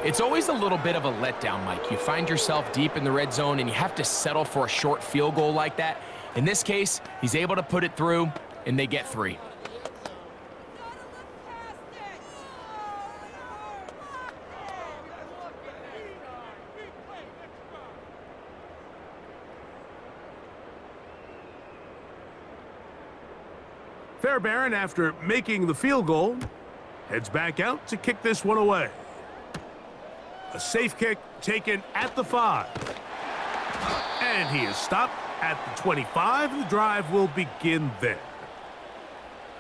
It's always a little bit of a letdown, Mike. You find yourself deep in the red zone and you have to settle for a short field goal like that. In this case, he's able to put it through and they get 3. Fairbairn, after making the field goal, heads back out to kick this one away. A safe kick taken at the 5. And he is stopped at the 25. The drive will begin there.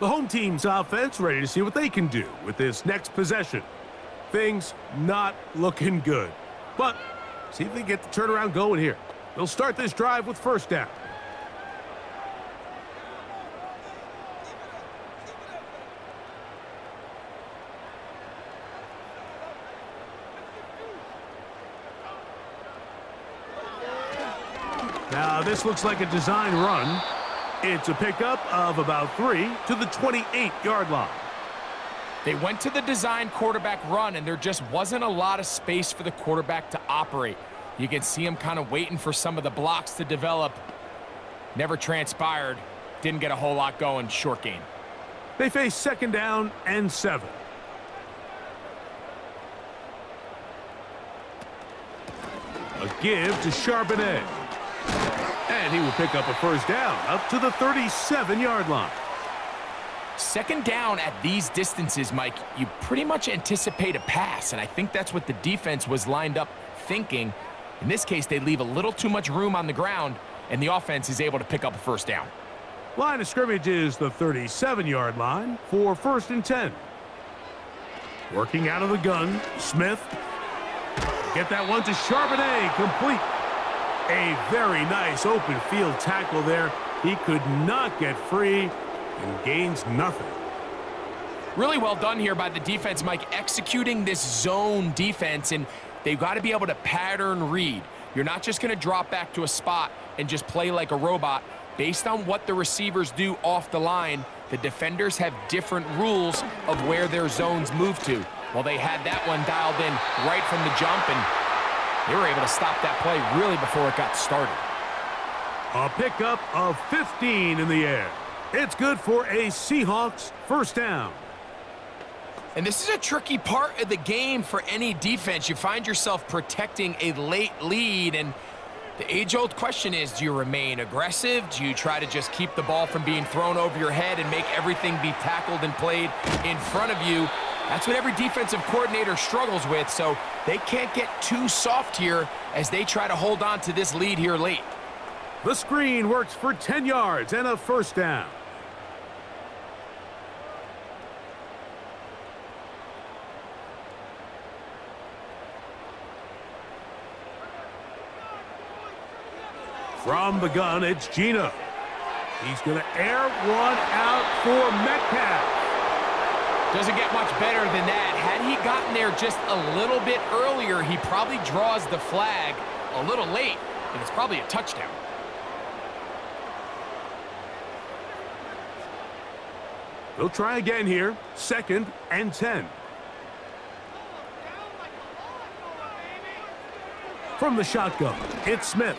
The home team's offense ready to see what they can do with this next possession. Things not looking good. But see if they get the turnaround going here. They'll start this drive with 1st down. Now, this looks like a design run. It's a pickup of about 3 to the 28-yard line. They went to the design quarterback run, and there just wasn't a lot of space for the quarterback to operate. You can see him kind of waiting for some of the blocks to develop. Never transpired. Didn't get a whole lot going. Short game. They face 2nd down and 7. A give to Charbonnet. And he will pick up a 1st down up to the 37-yard line. 2nd down at these distances, Mike, you pretty much anticipate a pass, and I think that's what the defense was lined up thinking. In this case, they leave a little too much room on the ground, and the offense is able to pick up a 1st down. Line of scrimmage is the 37-yard line for 1st and 10. Working out of the gun, Smith. Get that one to Charbonnet, complete. A very nice open field tackle there. He could not get free and gains nothing. Really well done here by the defense, Mike, executing this zone defense, and they've got to be able to pattern read. You're not just going to drop back to a spot and just play like a robot. Based on what the receivers do off the line, the defenders have different rules of where their zones move to. Well, they had that one dialed in right from the jump, and they were able to stop that play really before it got started. A pickup of 15 in the air. It's good for a Seahawks 1st down. And this is a tricky part of the game for any defense. You find yourself protecting a late lead, and the age-old question is, do you remain aggressive? Do you try to just keep the ball from being thrown over your head and make everything be tackled and played in front of you? That's what every defensive coordinator struggles with, so they can't get too soft here as they try to hold on to this lead here late. The screen works for 10 yards and a 1st down. From the gun, it's Gino. He's going to air one out for Metcalf. Doesn't get much better than that. Had he gotten there just a little bit earlier, he probably draws the flag a little late, and it's probably a touchdown. They'll try again here. 2nd and 10. From the shotgun, it's Smith.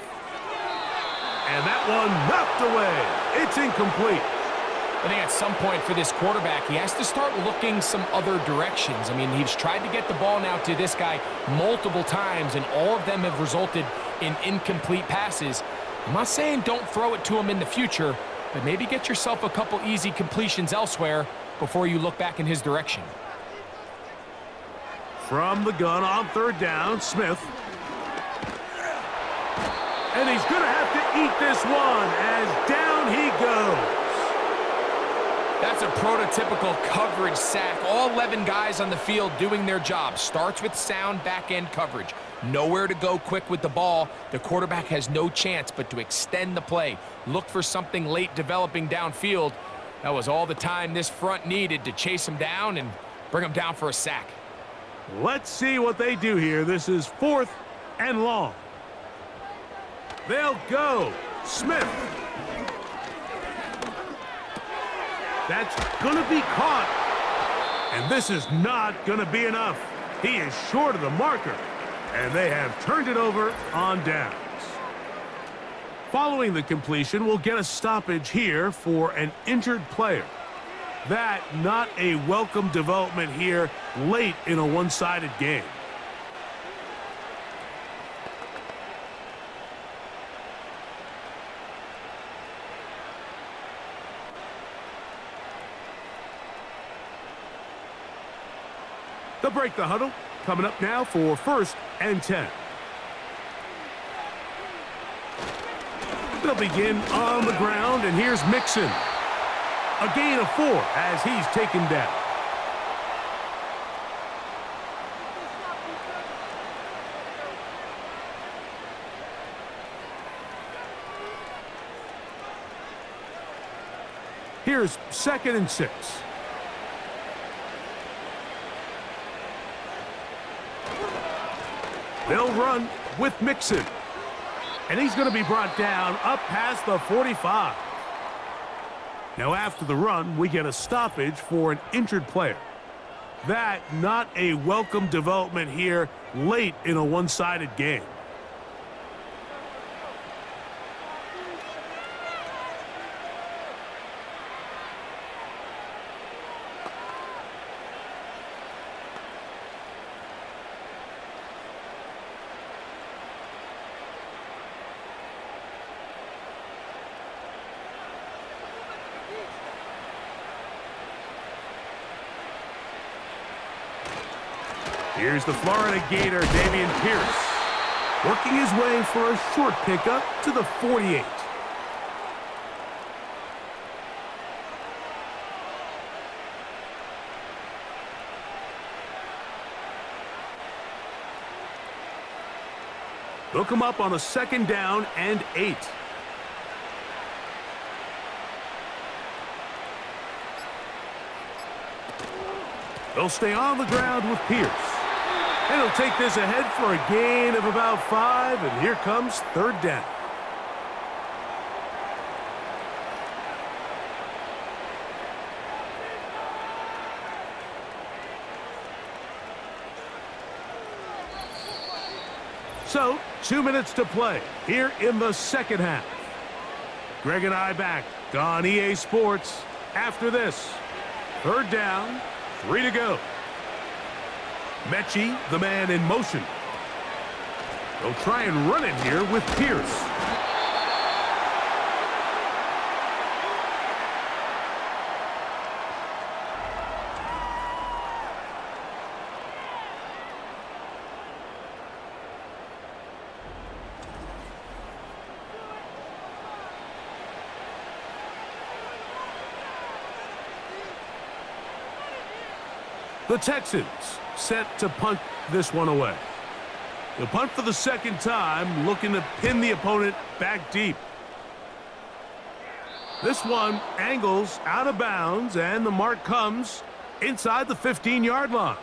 And that one knocked away. It's incomplete. I think at some point for this quarterback, he has to start looking some other directions. I mean, he's tried to get the ball now to this guy multiple times, and all of them have resulted in incomplete passes. I'm not saying don't throw it to him in the future, but maybe get yourself a couple easy completions elsewhere before you look back in his direction. From the gun on 3rd down, Smith. And he's going to have to eat this one as down he goes. That's a prototypical coverage sack. All 11 guys on the field doing their job. Starts with sound back-end coverage. Nowhere to go quick with the ball. The quarterback has no chance but to extend the play. Look for something late developing downfield. That was all the time this front needed to chase him down and bring him down for a sack. Let's see what they do here. This is 4th and long. They'll go. Smith. That's going to be caught. And this is not going to be enough. He is short of the marker. And they have turned it over on downs. Following the completion, we'll get a stoppage here for an injured player. That not a welcome development here late in a one-sided game. They'll break the huddle. Coming up now for 1st and 10. They'll begin on the ground, and here's Mixon. A gain of 4 as he's taken down. Here's 2nd and 6. They'll run with Mixon. And he's going to be brought down up past the 45. Now after the run, we get a stoppage for an injured player. That not a welcome development here late in a one-sided game. Here's the Florida Gator, Dameon Pierce, working his way for a short pickup to the 48. They'll come up on a 2nd down and 8. They'll stay on the ground with Pierce. And he'll take this ahead for a gain of about 5, and here comes 3rd down. So, 2 minutes to play here in the 2nd half. Greg and I back on EA Sports after this. 3rd down, 3 to go. Mechie, the man in motion. They'll try and run it here with Pierce. The Texans set to punt this one away. The punt for the second time, looking to pin the opponent back deep. This one angles out of bounds, and the mark comes inside the 15-yard line.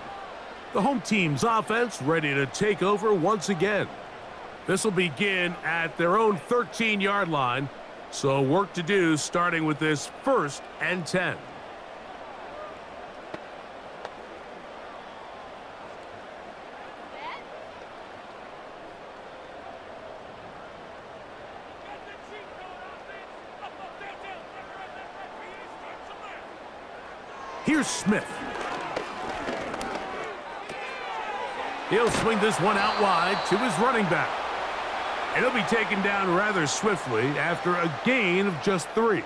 The home team's offense ready to take over once again. This will begin at their own 13-yard line, so work to do starting with this 1st and 10. Here's Smith. He'll swing this one out wide to his running back. And he'll be taken down rather swiftly after a gain of just 3.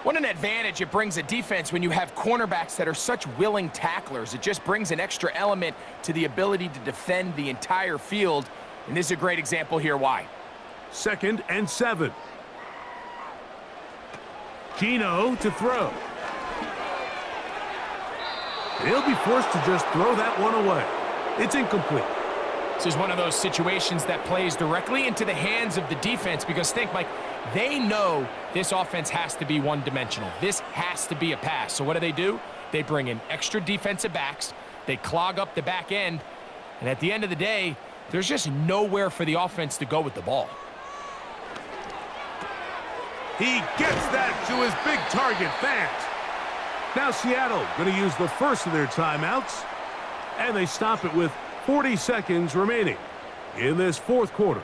What an advantage it brings a defense when you have cornerbacks that are such willing tacklers. It just brings an extra element to the ability to defend the entire field. And this is a great example here why. 2nd and 7. Gino to throw. He'll be forced to just throw that one away. It's incomplete. This is one of those situations that plays directly into the hands of the defense because think, Mike, they know this offense has to be one-dimensional. This has to be a pass. So what do? They bring in extra defensive backs. They clog up the back end. And at the end of the day, there's just nowhere for the offense to go with the ball. He gets that to his big target, Fant. Now Seattle going to use the first of their timeouts, and they stop it with 40 seconds remaining in this 4th quarter.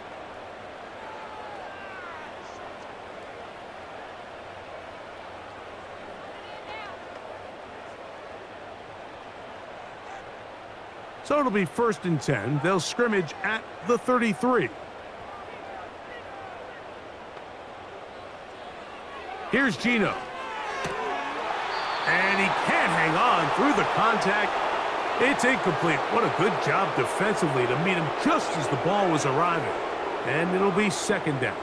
So it'll be 1st and 10. They'll scrimmage at the 33. Here's Gino. And he can't hang on through the contact. It's incomplete. What a good job defensively to meet him just as the ball was arriving. And it'll be 2nd down.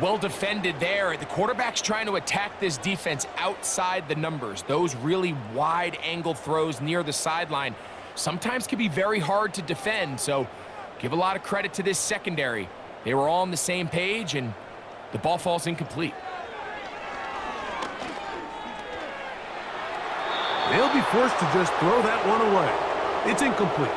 Well defended there. The quarterback's trying to attack this defense outside the numbers. Those really wide angle throws near the sideline sometimes can be very hard to defend. So give a lot of credit to this secondary. They were all on the same page, and the ball falls incomplete. They'll be forced to just throw that one away. It's incomplete.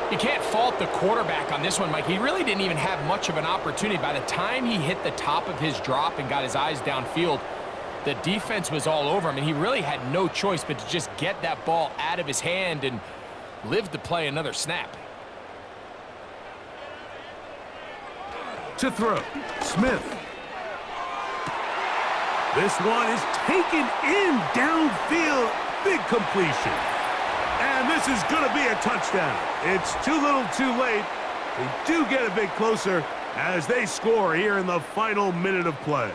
You can't fault the quarterback on this one, Mike. He really didn't even have much of an opportunity. By the time he hit the top of his drop and got his eyes downfield, the defense was all over him, and he really had no choice but to just get that ball out of his hand and live to play another snap. To throw, Smith. This one is taken in downfield. Big completion. And this is going to be a touchdown. It's too little too late. They do get a bit closer as they score here in the final minute of play.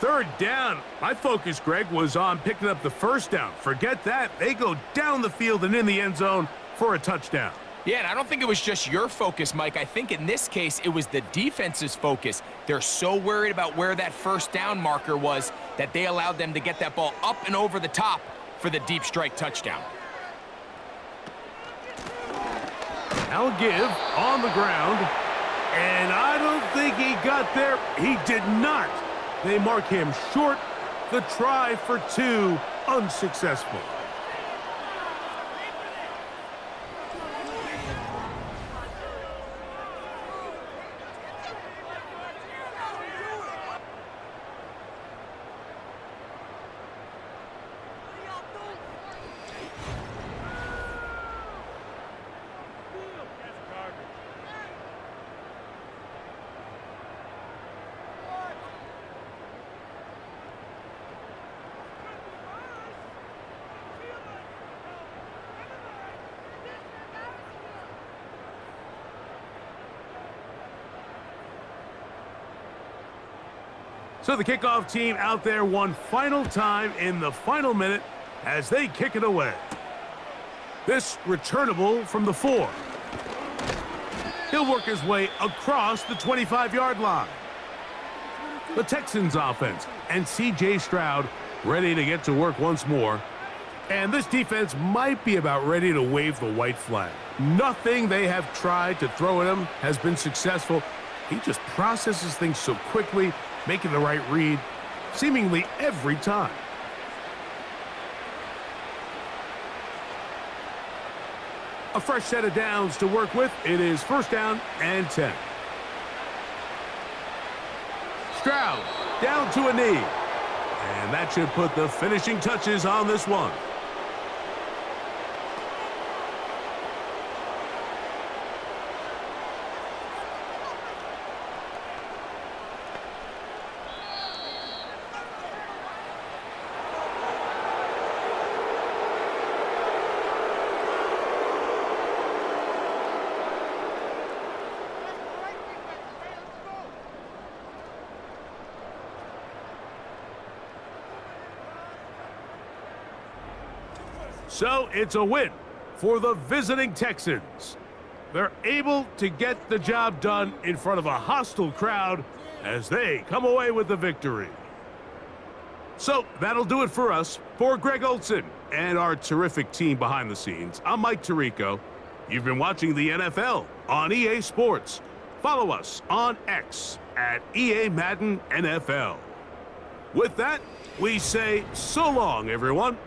3rd down. My focus, Greg, was on picking up the 1st down. Forget that. They go down the field and in the end zone for a touchdown. Yeah, and I don't think it was just your focus, Mike. I think in this case, it was the defense's focus. They're so worried about where that 1st down marker was that they allowed them to get that ball up and over the top for the deep strike touchdown. Now give on the ground, and I don't think he got there. He did not. They mark him short. The try for 2 unsuccessful. So the kickoff team out there one final time in the final minute as they kick it away. This returnable from the 4. He'll work his way across the 25-yard line. The Texans offense and C.J. Stroud ready to get to work once more. And this defense might be about ready to wave the white flag. Nothing they have tried to throw at him has been successful. He just processes things so quickly, making the right read, seemingly every time. A fresh set of downs to work with. It is first down and 10. Stroud down to a knee. And that should put the finishing touches on this one. So it's a win for the visiting Texans. They're able to get the job done in front of a hostile crowd as they come away with the victory. So that'll do it for us. For Greg Olson and our terrific team behind the scenes, I'm Mike Tirico. You've been watching the NFL on EA Sports. Follow us on X at EA Madden NFL. With that, we say so long, everyone.